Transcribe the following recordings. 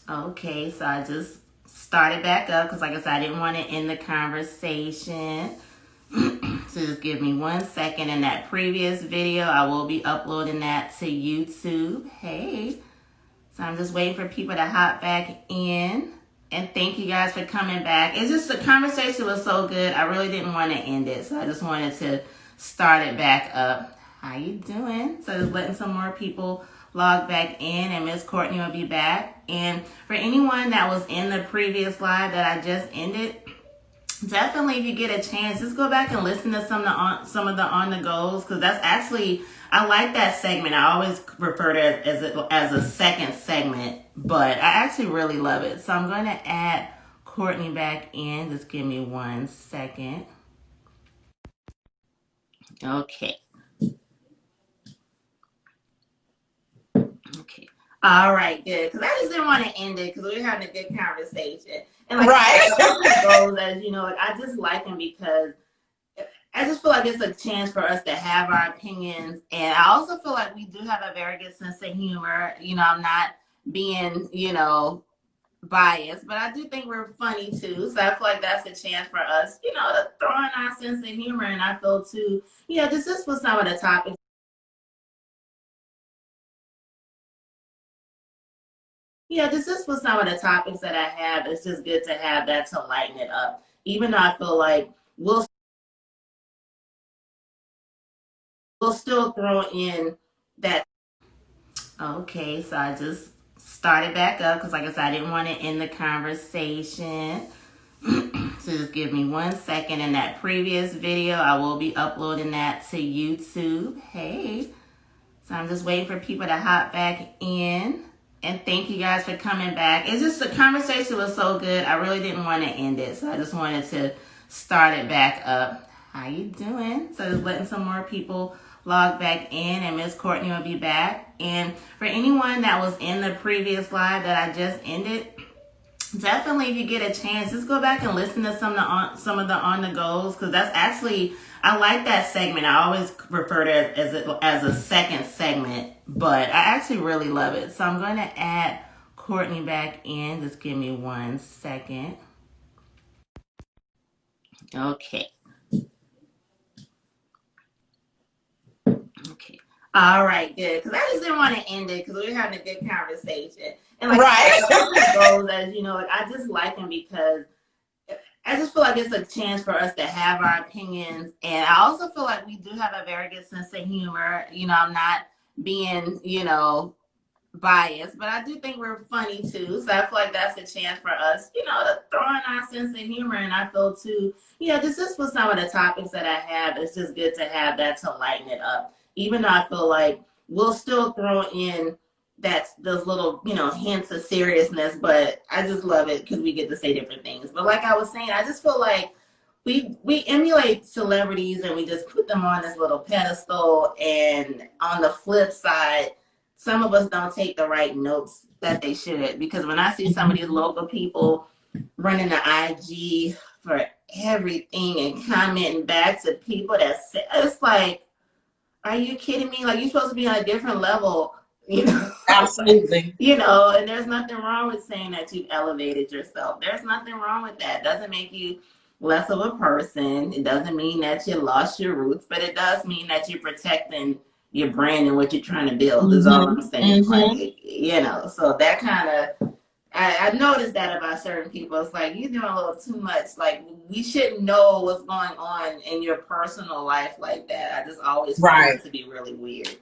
Okay, so I just started back up because, like I said, I didn't want to end the conversation. So just give me 1 second. In that previous video, I will be uploading that to YouTube. Hey. So I'm just waiting for people to hop back in. And thank you guys for coming back. It's just the conversation was so good. I really didn't want to end it. So I just wanted to start it back up. How you doing? So just letting some more people log back in, and Miss Courtney will be back. And for anyone that was in the previous live that I just ended, definitely if you get a chance, just go back and listen to some of the on the goes, because that's actually, I like that segment. I always refer to it as a second segment, but I actually really love it. So I'm going to add Courtney back in. Just give me 1 second. Okay. Okay. All right, good. Because I just didn't want to end it because we were having a good conversation. And like right. goes, as you know, like I just like them because I just feel like it's a chance for us to have our opinions. And I also feel like we do have a very good sense of humor. I'm not being, biased, but I do think we're funny too. So I feel like that's a chance for us, to throw in our sense of humor. And I feel too, just with some of the topics. Just with some of the topics that I have, it's just good to have that to lighten it up. Even though I feel like we'll still throw in that. Okay, so I just started back up because, like I said, I didn't want to end the conversation. So just give me 1 second. In that previous video, I will be uploading that to YouTube. Hey. So I'm just waiting for people to hop back in. And thank you guys for coming back. It's just the conversation was so good. I really didn't want to end it. So I just wanted to start it back up. How you doing? So just letting some more people log back in, and Miss Courtney will be back. And for anyone that was in the previous live that I just ended, definitely if you get a chance, just go back and listen to some of the on the goes, because that's actually, I like that segment. I always refer to it as a second segment, but I actually really love it. So I'm going to add Courtney back in. Just give me 1 second. Okay. Okay. All right, good. Because I just didn't want to end it because we were having a good conversation. And like Right. goes, as you know, like I just like them because I just feel like it's a chance for us to have our opinions. And I also feel like we do have a very good sense of humor. I'm not being, biased, but I do think we're funny too. So I feel like that's a chance for us, to throw in our sense of humor. And I feel too, just with some of the topics that I have, it's just good to have that to lighten it up. Even though I feel like we'll still throw in those little, hints of seriousness, but I just love it because we get to say different things. But like I was saying, I just feel like we emulate celebrities and we just put them on this little pedestal. And on the flip side, some of us don't take the right notes that they should. Because when I see some of these local people running the IG for everything and commenting back to people that say, it's like, are you kidding me? Like, you're supposed to be on a different level, Absolutely. And there's nothing wrong with saying that you've elevated yourself. There's nothing wrong with that. It doesn't make you less of a person. It doesn't mean that you lost your roots, but it does mean that you're protecting your brand and what you're trying to build, is all I'm saying. Like, so that kind of, I noticed that about certain people. It's like, you're doing a little too much. Like, we shouldn't know what's going on in your personal life like that. I just always find it to be really weird.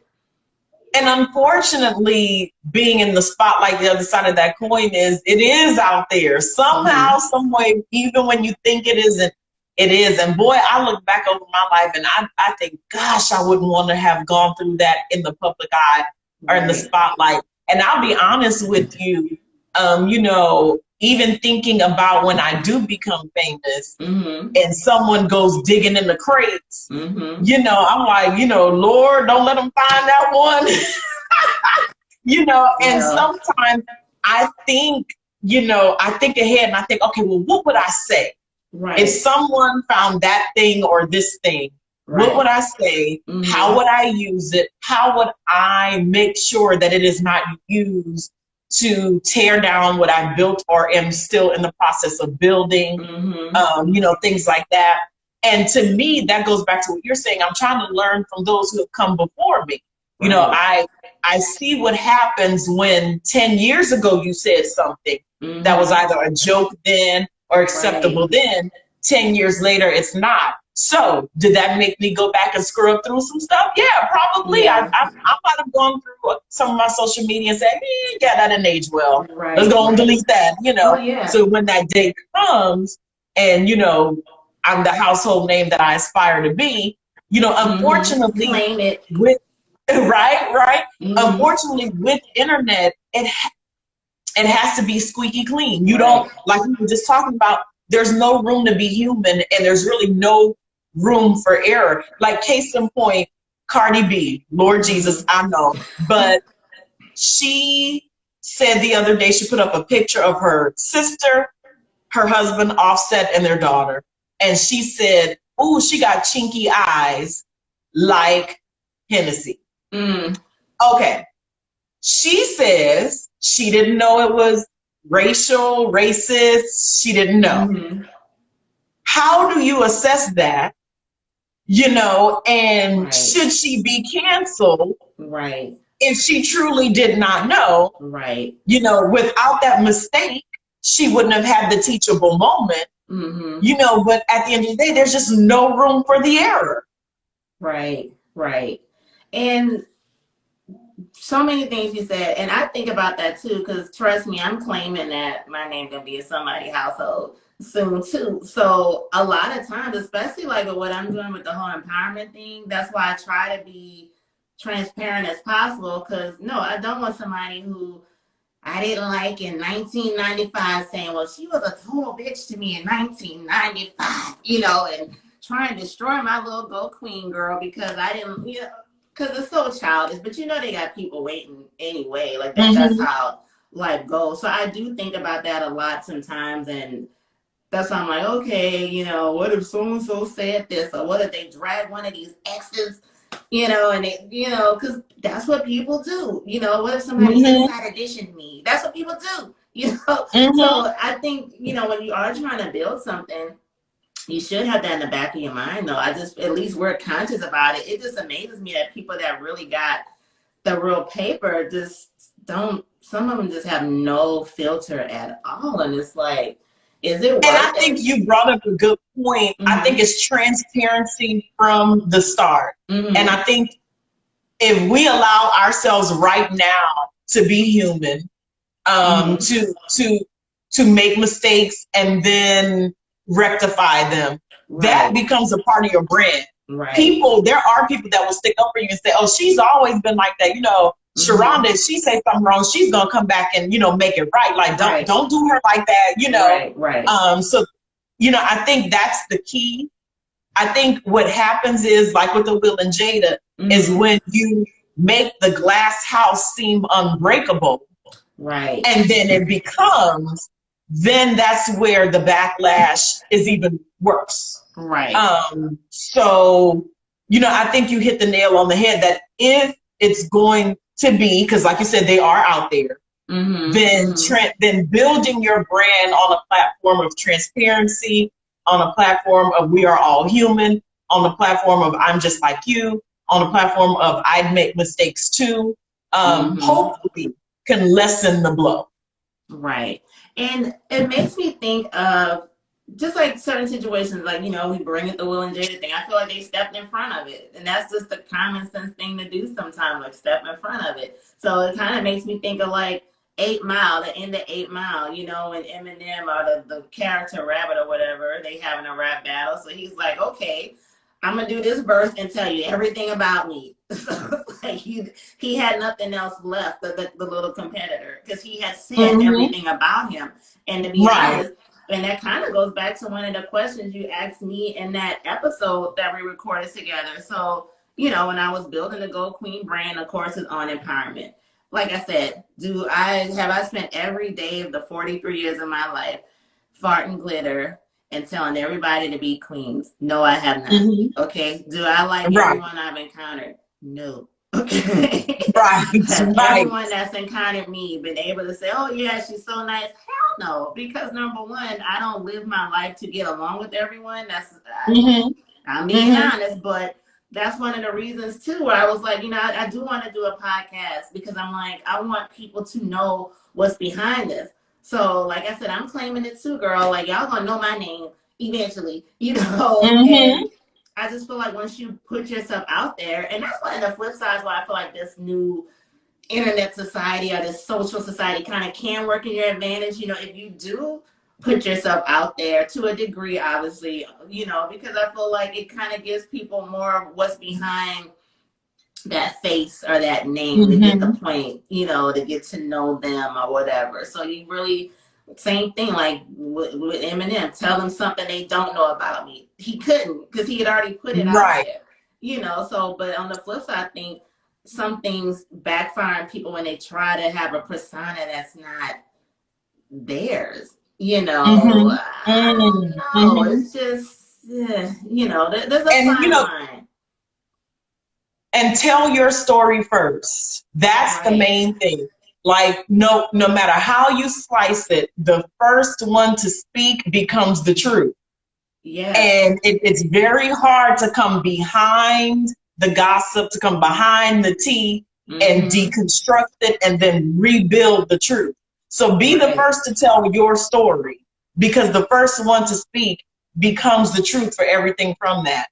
And unfortunately, being in the spotlight, the other side of that coin it is out there. Somehow, some way, even when you think it isn't, it is. And boy, I look back over my life and I think, gosh, I wouldn't want to have gone through that in the public eye or in the spotlight. And I'll be honest with you, even thinking about when I do become famous and someone goes digging in the crates, I'm like, Lord, don't let them find that one. And sometimes I think, I think ahead and I think, okay, well, what would I say? Right. If someone found that thing or this thing, what would I say? How would I use it? How would I make sure that it is not used to tear down what I've built or am still in the process of building, you know, things like that. And to me, that goes back to what you're saying. I'm trying to learn from those who have come before me. You know, I see what happens when 10 years ago you said something that was either a joke then or acceptable then. 10 years later, it's not. So did that make me go back and screw up through some stuff? Yeah, probably. I might have gone through some of my social media and said, yeah, that didn't age well. Let's go and delete that, you know. So when that day comes and, you know, I'm the household name that I aspire to be, you know, unfortunately, claim it. With unfortunately, with internet, it has to be squeaky clean. You don't, like we were just talking about, there's no room to be human, and there's really no room for error. Like case in point, Cardi B, Lord Jesus, I know, but she said the other day, she put up a picture of her sister, her husband, Offset, and their daughter. And she said, "Ooh, she got chinky eyes like Hennessy." Okay. She says she didn't know it was racial, racist. She didn't know. How do you assess that? You know, and should she be canceled? If she truly did not know, you know, without that mistake, she wouldn't have had the teachable moment, you know, but at the end of the day, there's just no room for the error. And so many things you said, and I think about that too, because trust me, I'm claiming that my name gonna be in somebody's household soon too. So a lot of times, especially like what I'm doing with the whole empowerment thing, that's why I try to be transparent as possible, because no, I don't want somebody who I didn't like in 1995 saying, well, she was a total bitch to me in 1995, you know, and trying to destroy my little Go Queen girl because I didn't, you know, because it's so childish. But you know, they got people waiting anyway. Like that's how life goes. So I do think about that a lot sometimes, and that's why I'm like, okay, you know, what if so-and-so said this, or what if they drag one of these exes, you know, and they, you know, because that's what people do. You know, what if somebody inside edition me? That's what people do, you know. So I think, you know, when you are trying to build something, you should have that in the back of your mind, though. I just, at least we're conscious about it. It just amazes me that people that really got the real paper just don't, some of them just have no filter at all. And it's like, is it worth it? And I think you brought up a good point. I think it's transparency from the start. And I think if we allow ourselves right now to be human, to make mistakes and then rectify them, that becomes a part of your brand. People, there are people that will stick up for you and say, oh, she's always been like that, you know. Sharonda, if she say something wrong, she's gonna come back and, you know, make it right. Like, don't do her like that, you know. So, you know, I think that's the key. I think what happens is, like with the Will and Jada, is when you make the glass house seem unbreakable, and then it becomes, then that's where the backlash is even worse. So, you know, I think you hit the nail on the head that if it's going to be, because like you said, they are out there, then building your brand on a platform of transparency, on a platform of we are all human, on a platform of I'm just like you, on a platform of I'd make mistakes too, hopefully can lessen the blow. And it makes me think of just like certain situations, like, you know, we bring it the Will and Jada thing. I feel like they stepped in front of it. And that's just the common sense thing to do sometimes, like step in front of it. So it kind of makes me think of like 8 Mile, the end of 8 Mile, you know, when Eminem or the character Rabbit or whatever, they having a rap battle. So he's like, okay, I'm going to do this verse and tell you everything about me. Like he had nothing else left, the little competitor, because he had said everything about him. And to be honest, and that kind of goes back to one of the questions you asked me in that episode that we recorded together. So, you know, when I was building the Go Queen brand, of course, it's on empowerment. Like I said, have I spent every day of the 43 years of my life farting glitter and telling everybody to be queens? No, I have not. Okay. Do I like everyone I've encountered? No. Okay. Right, Has right. everyone that's encountered me been able to say, oh yeah, she's so nice? Hell no, because number one, I don't live my life to get along with everyone. Mm-hmm. I'm being Mm-hmm. honest, but that's one of the reasons too where I was like, I do want to do a podcast because I'm like, I want people to know what's behind this. So, like I said, I'm claiming it too, girl. Like y'all gonna know my name eventually, Mm-hmm. and I just feel like once you put yourself out there, and that's one of the flip sides why I feel like this new internet society or this social society kind of can work in your advantage, if you do put yourself out there to a degree, obviously, because I feel like it kind of gives people more of what's behind that face or that name to get the Mm-hmm. point, to get to know them or whatever. So you really, same thing like with Eminem, tell them something they don't know about me. He couldn't because he had already put it out Right. there, So, but on the flip side, I think some things backfire on people when they try to have a persona that's not theirs. Mm-hmm. I don't know. Mm-hmm. It's just, there's a And fine line. and tell your story first. That's the Right. main thing. Like no matter how you slice it, the first one to speak becomes the truth. Yes. And it's very hard to come behind the gossip, to come behind the tea and Mm-hmm. deconstruct it and then rebuild the truth. So be the Right. first to tell your story, because the first one to speak becomes the truth for everything from that.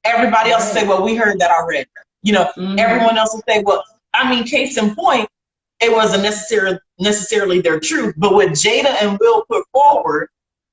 Everybody else will say, Right. well, we heard that already. Mm-hmm. Everyone else will say, well, I mean, case in point, it wasn't necessarily their truth, but what Jada and Will put forward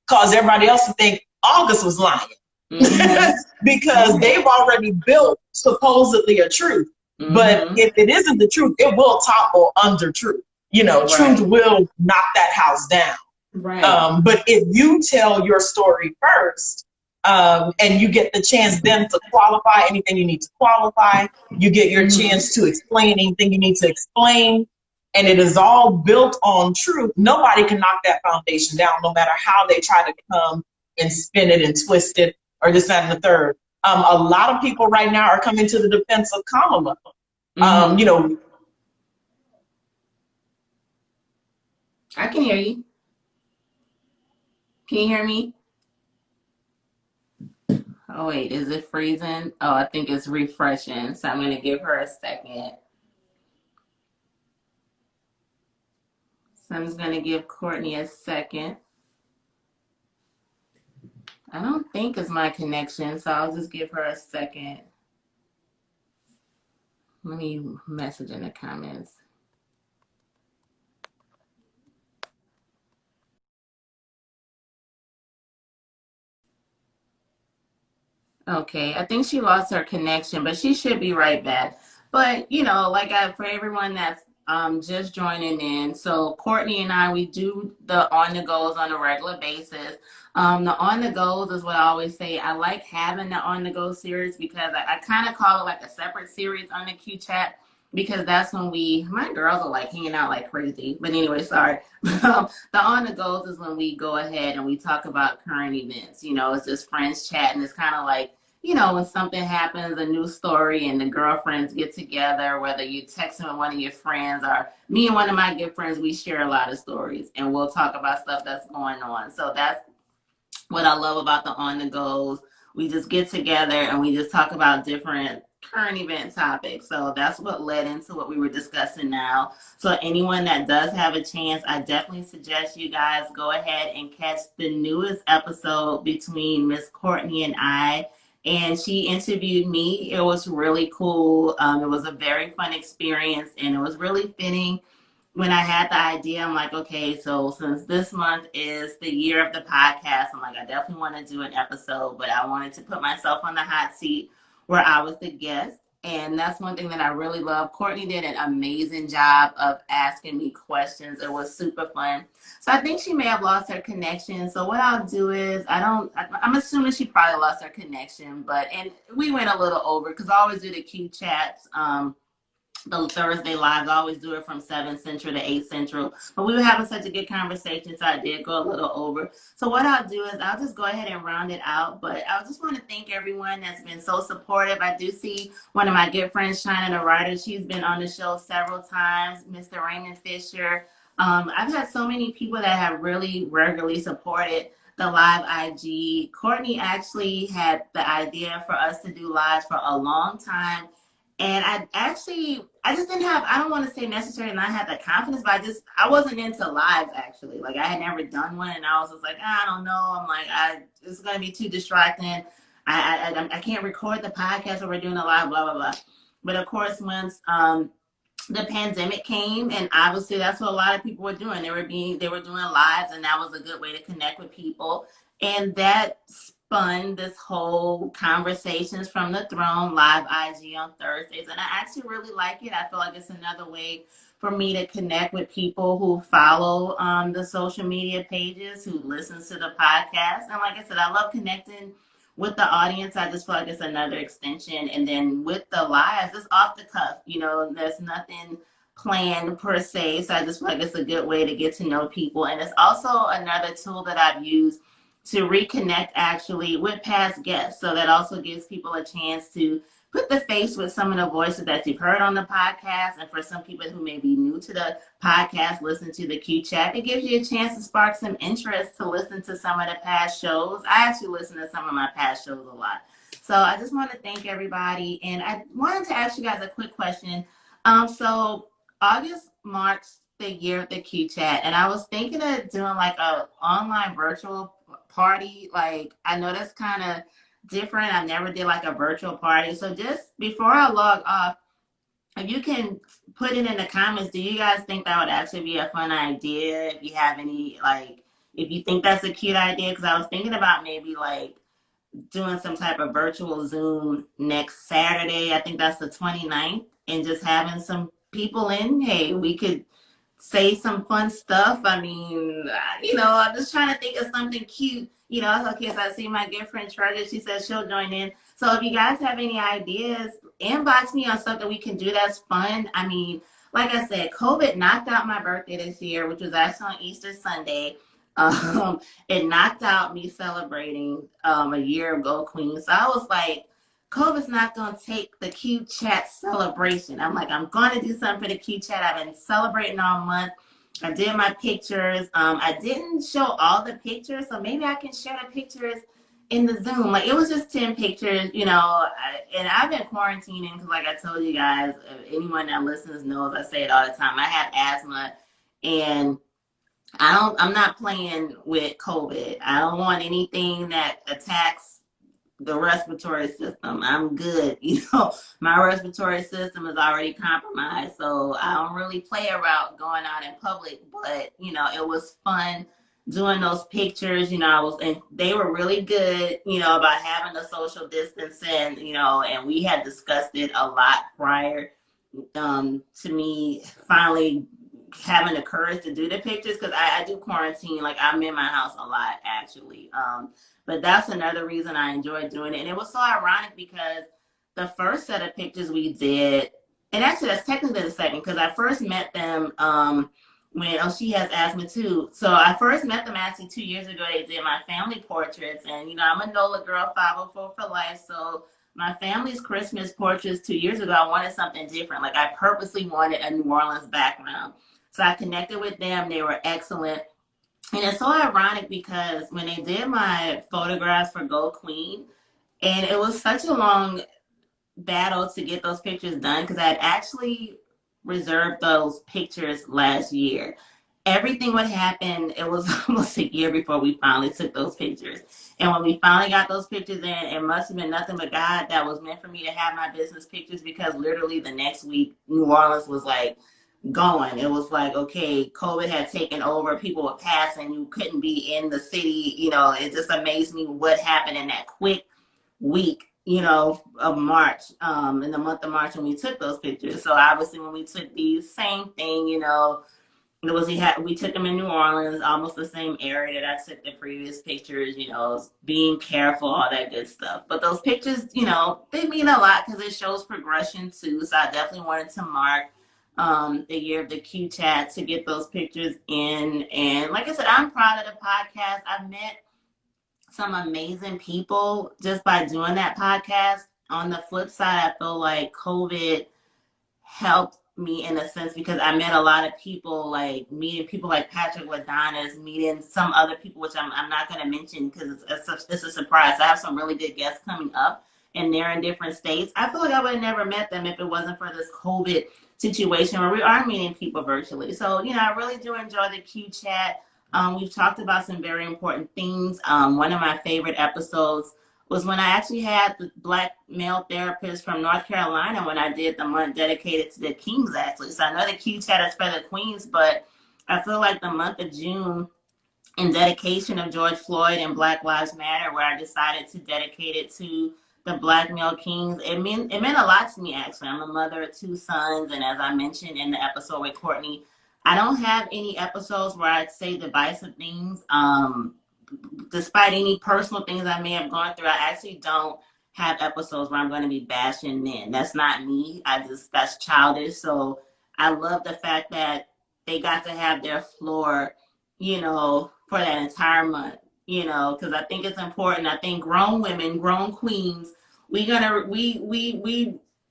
caused everybody else to think August was lying. Mm-hmm. Because Right. they've already built supposedly a truth. But Mm-hmm. if it isn't the truth, it will topple under truth. Truth Right. will knock that house down. Right. But if you tell your story first, and you get the chance then to qualify anything you need to qualify, you get your Mm-hmm. chance to explain anything you need to explain, and it is all built on truth, nobody can knock that foundation down, no matter how they try to come and spin it and twist it or this, that, and the third. A lot of people right now are coming to the defense of Kamala. Um, Mm-hmm. you know, I can hear you. Can you hear me? Oh wait, is it freezing? Oh, I think it's refreshing. So I'm gonna give her a second. So I'm just gonna give Courtney a second. I don't think it's my connection, so I'll just give her a second. Let me message in the comments. Okay, I think she lost her connection, but she should be right back. But for everyone that's just joining in, so Courtney and I, we do the on the goes on a regular basis. The on the goes is what I always say. I like having the on the go series because I kind of call it like a separate series on the Q chat because that's when my girls are like hanging out like crazy. But anyway, sorry. The on the goes is when we go ahead and we talk about current events. It's just friends chatting. It's kind of like when something happens, a new story, and the girlfriends get together, whether you texting with one of your friends or me and one of my good friends, we share a lot of stories and we'll talk about stuff that's going on. So that's what I love about the on the goes. We just get together and we just talk about different current event topics. So that's what led into what we were discussing now. So anyone that does have a chance, I definitely suggest you guys go ahead and catch the newest episode between Miss Courtney and I. And she interviewed me. It was really cool. It was a very fun experience and it was really fitting when I had the idea, I'm like, okay, so since this month is the year of the podcast, I'm like, I definitely want to do an episode, but I wanted to put myself on the hot seat where I was the guest. And that's one thing that I really love. Courtney did an amazing job of asking me questions. It was super fun. So I think she may have lost her connection. So what I'll do is I'm assuming she probably lost her connection, and we went a little over because I always do the Q chats. the Thursday lives. I always do it from 7 Central to 8 Central. But we were having such a good conversation, so I did go a little over. So what I'll do is I'll just go ahead and round it out. But I just want to thank everyone that's been so supportive. I do see one of my good friends, China the Writer. She's been on the show several times, Mr. Raymond Fisher. I've had so many people that have really regularly supported the live IG. Courtney actually had the idea for us to do lives for a long time. And I just didn't have, I don't want to say necessarily not have the confidence, but I wasn't into lives actually. Like I had never done one and I was just like, I don't know. I'm like, it's going to be too distracting. I can't record the podcast or we're doing a live, blah, blah, blah. But of course, once, the pandemic came and obviously that's what a lot of people were doing. They were doing lives and that was a good way to connect with people. And that spun this whole Conversations from the Throne live IG on Thursdays. And I actually really like it. I feel like it's another way for me to connect with people who follow the social media pages, who listens to the podcast. And like I said, I love connecting with the audience. I just feel like it's another extension. And then with the lives, it's off the cuff. You know, there's nothing planned per se. So I just feel like it's a good way to get to know people. And it's also another tool that I've used to reconnect actually with past guests. So that also gives people a chance to put the face with some of the voices that you've heard on the podcast. And for some people who may be new to the podcast, listen to the Q Chat, it gives you a chance to spark some interest to listen to some of the past shows. I actually listen to some of my past shows a lot. So I just want to thank everybody. And I wanted to ask you guys a quick question. So August marks the year of the Q Chat, and I was thinking of doing like a online virtual party. Like I know that's kind of different. I never did like a virtual party. So just before I log off, if you can put it in the comments, do you guys think that would actually be a fun idea? If you have any, like, if you think that's a cute idea, because I was thinking about maybe like doing some type of virtual Zoom next Saturday. I think that's the 29th, and just having some people in. Hey, we could say some fun stuff. I mean, I'm just trying to think of something cute. Okay, so I see my good friend Treasure. She says she'll join in. So if you guys have any ideas, inbox me on something we can do that's fun. I mean, like I said, COVID knocked out my birthday this year, which was actually on Easter Sunday. It knocked out me celebrating a year ago, Queen. So I was like, COVID's not going to take the Q Chat celebration. I'm like, I'm going to do something for the Q Chat. I've been celebrating all month. I did my pictures. I didn't show all the pictures, so maybe I can share the pictures in the Zoom. Like, it was just 10 pictures, and I've been quarantining because, like I told you guys, anyone that listens knows I say it all the time. I have asthma, and I'm not playing with COVID. I don't want anything that attacks the respiratory system. I'm good. My respiratory system is already compromised, so I don't really play around going out in public. But it was fun doing those pictures. And they were really good, about having the social distancing, and we had discussed it a lot prior to me finally having the courage to do the pictures, because I do quarantine. Like, I'm in my house a lot actually. But that's another reason I enjoyed doing it. And it was so ironic because the first set of pictures we did, and actually that's technically the second, because I first met them when she has asthma too. So I first met them actually 2 years ago. They did my family portraits, and I'm a NOLA girl, 504 for life. So my family's Christmas portraits 2 years ago, I wanted something different. Like, I purposely wanted a New Orleans background. So I connected with them. They were excellent. And it's so ironic because when they did my photographs for Go Queen, and it was such a long battle to get those pictures done, because I had actually reserved those pictures last year. Everything would happen. It was almost a year before we finally took those pictures. And when we finally got those pictures in, it must have been nothing but God that was meant for me to have my business pictures, because literally the next week, New Orleans was like going. It was like, okay, COVID had taken over. People were passing. You couldn't be in the city. It just amazed me what happened in that quick week, of March, in the month of March when we took those pictures. So obviously when we took these, same thing, we took them in New Orleans, almost the same area that I took the previous pictures, you know, being careful, all that good stuff. But those pictures, you know, they mean a lot because it shows progression too. So I definitely wanted to mark the year of the Q chat to get those pictures in. And like I said, I'm proud of the podcast. I've met some amazing people just by doing that podcast. On the flip side, I feel like COVID helped me in a sense because I met a lot of people, like meeting people like Patrick Ladonis, meeting some other people, which I'm not going to mention because it's a surprise. I have some really good guests coming up and they're in different states. I feel like I would have never met them if it wasn't for this COVID situation where we are meeting people virtually. So, you know, I really do enjoy the Q chat. We've talked about some very important things. One of my favorite episodes was when I actually had the Black male therapist from North Carolina when I did the month dedicated to the Kings, actually. So I know the Q chat is for the Queens, but I feel like the month of June in dedication of George Floyd and Black Lives Matter, where I decided to dedicate it to the Black male kings, it meant a lot to me, actually. I'm a mother of 2 sons, and as I mentioned in the episode with Courtney, I don't have any episodes where I'd say divisive things. Despite any personal things I may have gone through, I actually don't have episodes where I'm going to be bashing men. That's not me. That's childish. So I love the fact that they got to have their floor, you know, for that entire month, you know, because I think it's important. I think grown women, grown queens, we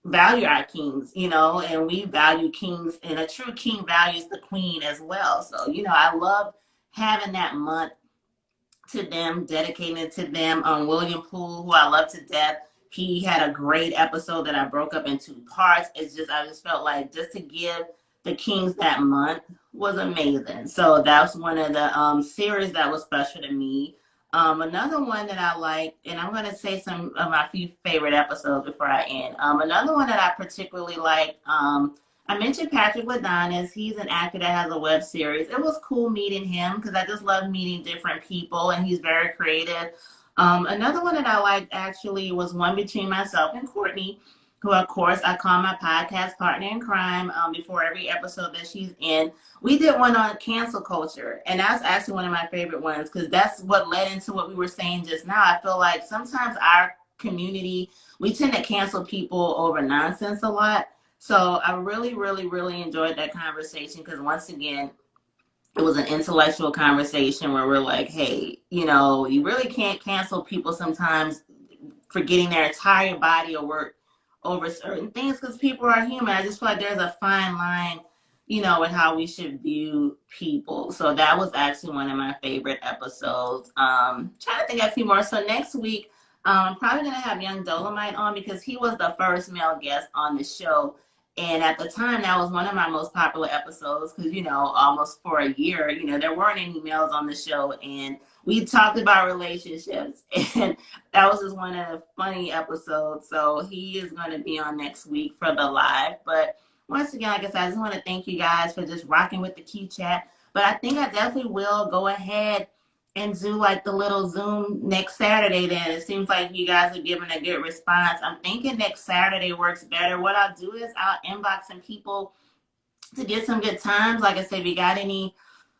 value our kings, you know, and we value kings, and a true king values the queen as well. So, you know, I love having that month to them, dedicating it to them. William Poole, who I love to death, he had a great episode that I broke up in 2 parts. I just felt like just to give the Kings that month was amazing. So that's one of the series that was special to me. Another one that I like, and I'm going to say some of my few favorite episodes before I end. Another one that I particularly like, I mentioned Patrick Ladonis. He's an actor that has a web series. It was cool meeting him because I just love meeting different people, and he's very creative. Another one that I liked actually was one between myself and Courtney, who of course I call my podcast partner in crime. Before every episode that she's in, we did one on cancel culture, and that's actually one of my favorite ones because that's what led into what we were saying just now. I feel like sometimes our community, we tend to cancel people over nonsense a lot. So I really, really, really enjoyed that conversation because once again, it was an intellectual conversation where we're like, hey, you know, you really can't cancel people sometimes for getting their entire body of work over certain things because people are human. I just feel like there's a fine line, you know, in how we should view people. So that was actually one of my favorite episodes. Trying to think of a few more. So next week, I'm probably going to have Young Dolomite on because he was the first male guest on the show. And at the time, that was one of my most popular episodes because, you know, almost for a year, you know, there weren't any males on the show. And we talked about relationships. And that was just one of the funny episodes. So he is going to be on next week for the live. But once again, like I said, I just want to thank you guys for just rocking with the Q chat. But I think I definitely will go ahead and do like the little Zoom next Saturday then. It seems like you guys are giving a good response. I'm thinking next Saturday works better. What I'll do is I'll inbox some people to get some good times. Like I said, if you got any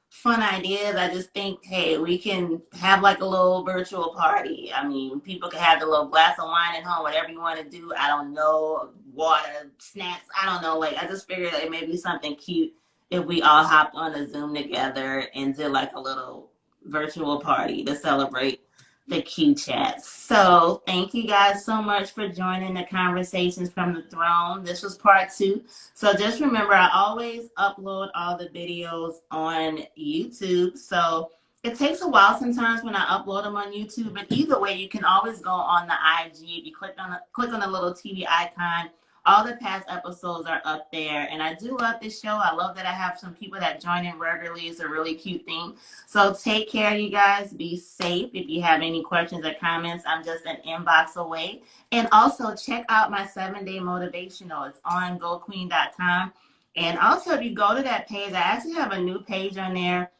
fun ideas, I just think, hey, we can have like a little virtual party. I mean, people can have the little glass of wine at home, whatever you want to do. I don't know, water, snacks. I don't know. Like, I just figured it may be something cute if we all hopped on a Zoom together and did like a little virtual party to celebrate the Q chat. So thank you guys so much for joining the Conversations from the Throne. This was part 2. So just remember, I always upload all the videos on YouTube. So it takes a while sometimes when I upload them on YouTube, but either way, you can always go on the IG. If you click on the little TV icon, all the past episodes are up there. And I do love this show. I love that I have some people that join in regularly. It's a really cute thing. So take care, you guys. Be safe. If you have any questions or comments, I'm just an inbox away. And also check out my 7-day motivational. It's on goqueen.com. And also, if you go to that page, I actually have a new page on there.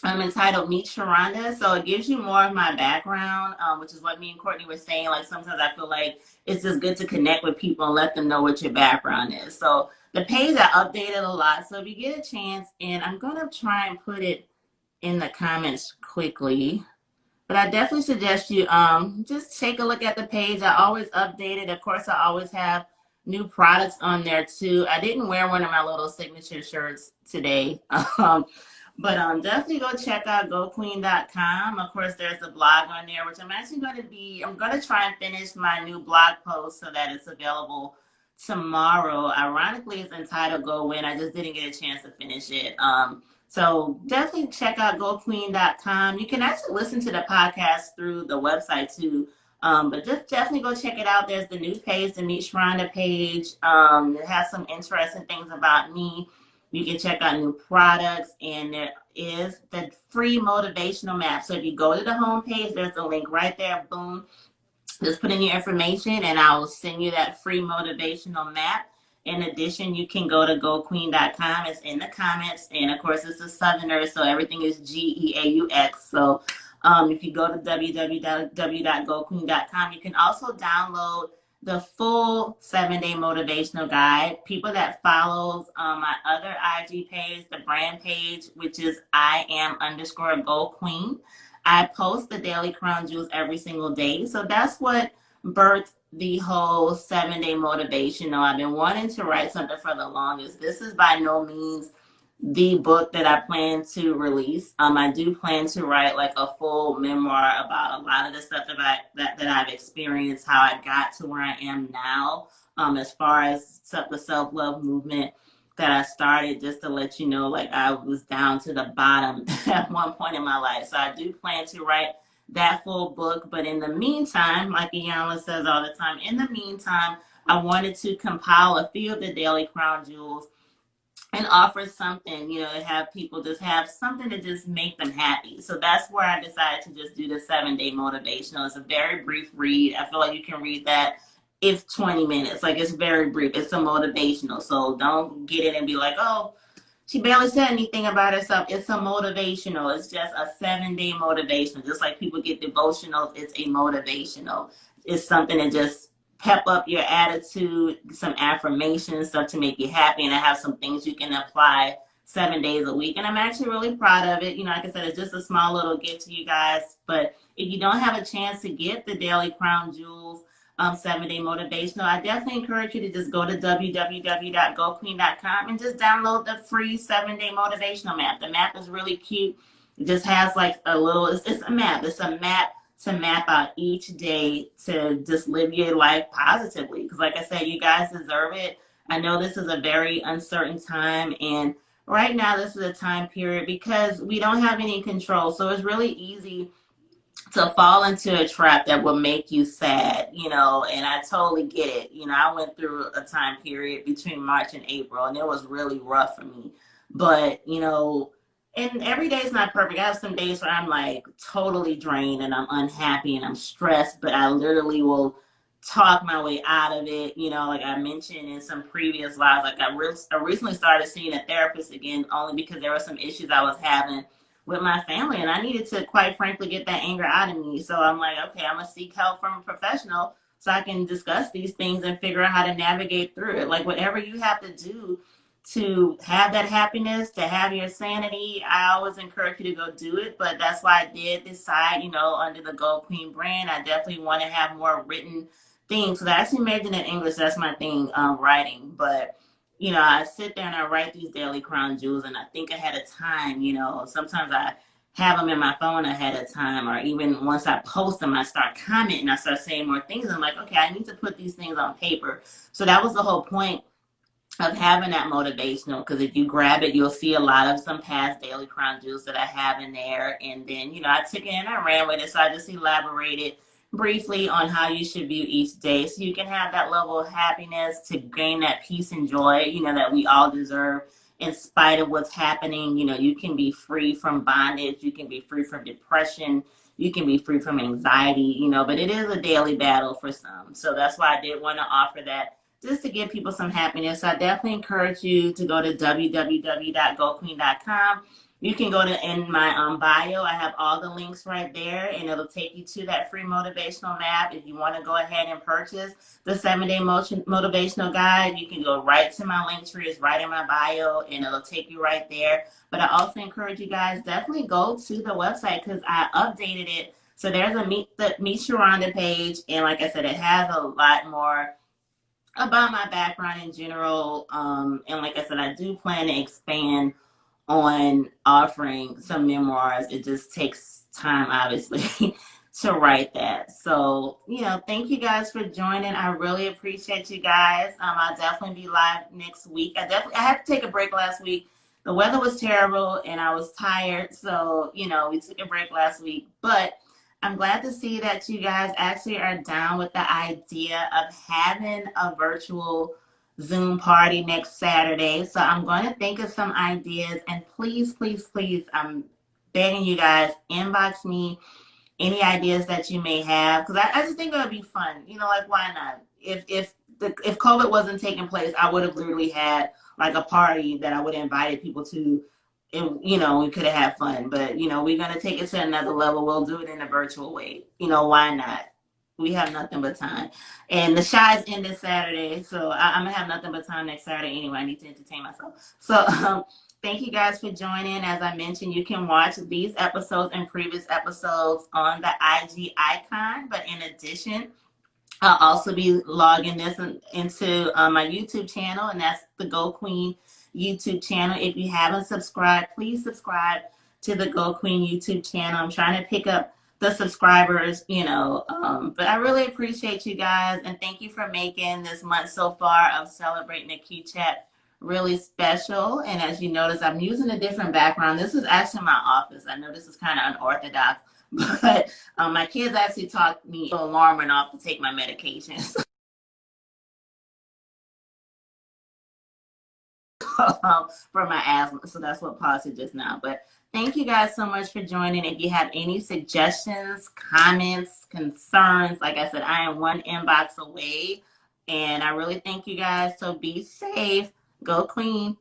I'm entitled Meet Sharonda. So it gives you more of my background, which is what me and Courtney were saying. Like sometimes I feel like it's just good to connect with people and let them know what your background is. So the page I updated a lot. So if you get a chance, and I'm gonna try and put it in the comments quickly. But I definitely suggest you just take a look at the page. I always update it. Of course, I always have new products on there too. I didn't wear one of my little signature shirts today. Definitely go check out goqueen.com. Of course, there's a blog on there, which I'm going to try and finish my new blog post so that it's available tomorrow. Ironically, it's entitled Go Win. I just didn't get a chance to finish it. So definitely check out goqueen.com. You can actually listen to the podcast through the website too. But just definitely go check it out. There's the new page, the Meet Shronda page. It has some interesting things about me. You can check out new products, and there is the free motivational map. So if you go to the home page, there's a link right there. Boom. Just put in your information, and I will send you that free motivational map. In addition, you can go to goqueen.com. It's in the comments. And of course, it's a Southerner, so everything is GEAUX. So if you go to www.goqueen.com, you can also download the full 7-day motivational guide. People that follows my other IG page, the brand page, which is IAM_GoQueen. I post the daily crown jewels every single day. So that's what birthed the whole 7-day motivational. I've been wanting to write something for the longest. This is by no means the book that I plan to release. I do plan to write like a full memoir about a lot of the stuff that I've experienced, how I got to where I am now, as far as the self-love movement that I started. Just to let you know, like, I was down to the bottom at one point in my life. So I do plan to write that full book. But in the meantime, like Iyanla says all the time, in the meantime, I wanted to compile a few of the daily crown jewels and offer something, to have people just have something to just make them happy. So that's where I decided to just do the 7-day motivational. It's a very brief read. I feel like you can read that if 20 minutes. Like, it's very brief. It's a motivational. So don't get it and be like, oh, she barely said anything about herself. It's a motivational. It's just a 7-day motivational. Just like people get devotionals, it's a motivational. It's something that just pep up your attitude, some affirmations, stuff to make you happy, and I have some things you can apply 7 days a week. And I'm actually really proud of it. Like I said, it's just a small little gift to you guys. But if you don't have a chance to get the Daily Crown Jewels 7-day motivational, I definitely encourage you to just go to www.goqueen.com and just download the free 7-day motivational map. The map is really cute. It just has like it's a map. It's a map to map out each day to just live your life positively. Because like I said, you guys deserve it. I know this is a very uncertain time, and right now this is a time period because we don't have any control. So it's really easy to fall into a trap that will make you sad, and I totally get it. I went through a time period between March and April, and it was really rough for me. But, and every day is not perfect. I have some days where I'm like totally drained and I'm unhappy and I'm stressed, but I literally will talk my way out of it. Like I mentioned in some previous lives, like I recently started seeing a therapist again, only because there were some issues I was having with my family, and I needed to, quite frankly, get that anger out of me. So I'm like, okay, I'm gonna seek help from a professional so I can discuss these things and figure out how to navigate through it. Like, whatever you have to do to have that happiness, to have your sanity, I always encourage you to go do it. But that's why I did decide, under the Go Queen brand, I definitely want to have more written things. So I actually majored in English. That's my thing, writing. But I sit there and I write these daily crown jewels, and I think ahead of time. Sometimes I have them in my phone ahead of time, or even once I post them, I start commenting, I start saying more things. I'm like, okay, I need to put these things on paper. So that was the whole point of having that motivational, because if you grab it, you'll see a lot of some past daily crown jewels that I have in there. And then, I took it and I ran with it. So I just elaborated briefly on how you should view each day, so you can have that level of happiness, to gain that peace and joy, that we all deserve in spite of what's happening. You can be free from bondage, you can be free from depression, you can be free from anxiety, but it is a daily battle for some. So that's why I did want to offer that, just to give people some happiness. So I definitely encourage you to go to www.goqueen.com. You can go to in my bio. I have all the links right there, and it'll take you to that free motivational map. If you want to go ahead and purchase the 7-day motivational guide, you can go right to my link tree. It's right in my bio, and it'll take you right there. But I also encourage you guys definitely go to the website because I updated it. So there's a Meet Sharonda page, and like I said, it has a lot more about my background in general. And like I said, I do plan to expand on offering some memoirs. It just takes time, obviously, to write that. So, thank you guys for joining. I really appreciate you guys. I'll definitely be live next week. I had to take a break last week. The weather was terrible and I was tired. So, we took a break last week. But I'm glad to see that you guys actually are down with the idea of having a virtual Zoom party next Saturday. So I'm going to think of some ideas, and please, please, please, I'm begging you guys, inbox me any ideas that you may have, because I just think it would be fun. Like, why not? If COVID wasn't taking place, I would have literally had like a party that I would have invited people to, and we could have had fun. But we're gonna take it to another level. We'll do it in a virtual way. Why not? We have nothing but time. And the Shy's end this Saturday, so I'm gonna have nothing but time next Saturday anyway. I need to entertain myself. So thank you guys for joining. As I mentioned, you can watch these episodes and previous episodes on the IG icon. But in addition, I'll also be logging this into my YouTube channel, and that's the Go Queen YouTube channel. If you haven't subscribed, please subscribe to the Go Queen YouTube channel. I'm trying to pick up the subscribers, but I really appreciate you guys, and thank you for making this month so far of celebrating the Q Chat really special. And as you notice, I'm using a different background. This is actually my office. I know this is kind of unorthodox, but my kids actually taught me alarm went off to take my medications for my asthma. So that's what paused it just now. But thank you guys so much for joining. If you have any suggestions, comments, concerns, like I said, I am one inbox away. And I really thank you guys. So be safe. Go Queen.